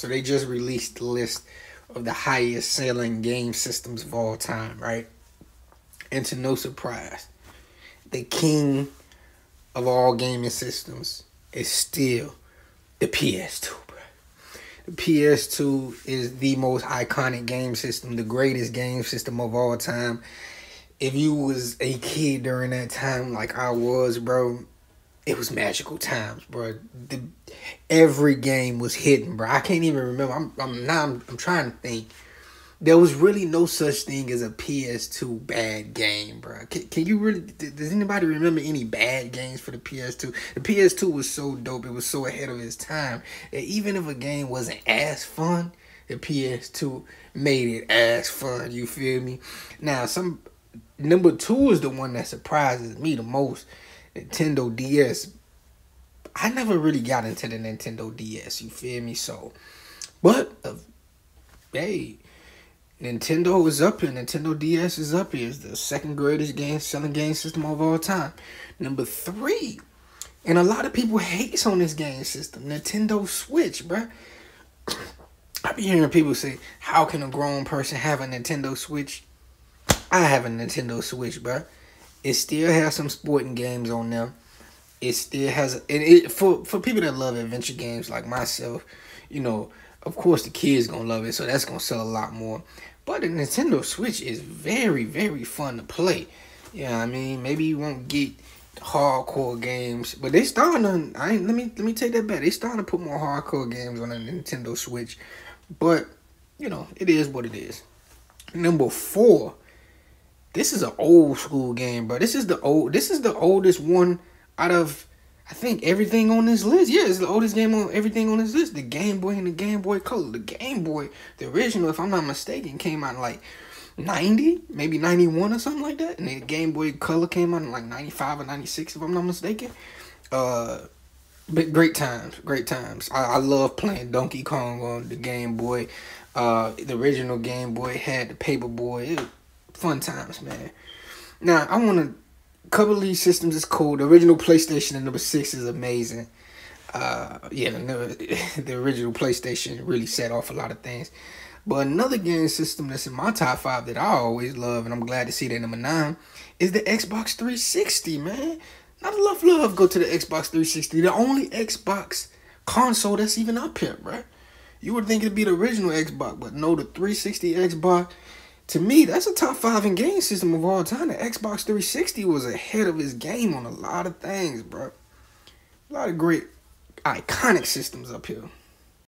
So they just released the list of the highest selling game systems of all time, right? And to no surprise, the king of all gaming systems is still the PS2, bro. The PS2 is the most iconic game system, the greatest game system of all time. If you was a kid during that time like I was, bro, it was magical times, bro. Every game was hitting, bro. I can't even remember. I'm trying to think. There was really no such thing as a PS2 bad game, bro. Can you really? Does anybody remember any bad games for the PS2? The PS2 was so dope. It was so ahead of its time that even if a game wasn't as fun, the PS2 made it as fun. You feel me? Now, number two is the one that surprises me the most. Nintendo DS. I never really got into the Nintendo DS. You feel me? So, but hey. Nintendo is up here. Nintendo DS is up here. It's the second greatest selling game system of all time. Number three, and a lot of people hates on this game system, Nintendo Switch, bruh. I be hearing people say, how can a grown person have a Nintendo Switch? I have a Nintendo Switch, bruh. It still has some sporting games on there. It still has, for people that love adventure games like myself, you know, of course the kids gonna love it, so that's gonna sell a lot more. But the Nintendo Switch is very, very fun to play. Yeah, I mean, maybe you won't get hardcore games, but they starting to. Let me take that back. They starting to put more hardcore games on the Nintendo Switch, but you know, it is what it is. Number four, this is an old school game, bro. This is the oldest one out of, I think, everything on this list. Yeah, it's the oldest game on everything on this list. The Game Boy and the Game Boy Color. The Game Boy, the original, if I'm not mistaken, came out in like 90, maybe 91 or something like that. And the Game Boy Color came out in like 95 or 96, if I'm not mistaken. But great times, great times. I love playing Donkey Kong on the Game Boy. The original Game Boy had the Paper Boy. Fun times, man. Now, I want to... couple of these systems is cool. The original PlayStation at number 6 is amazing. Yeah, the original PlayStation really set off a lot of things. But another game system that's in my top 5 that I always love, and I'm glad to see that number 9, is the Xbox 360, man. Not enough love go to the Xbox 360. The only Xbox console that's even up here, bro. You would think it'd be the original Xbox, but no, the 360 Xbox. To me, that's a top 5 in game system of all time. The Xbox 360 was ahead of its game on a lot of things, bro. A lot of great, iconic systems up here.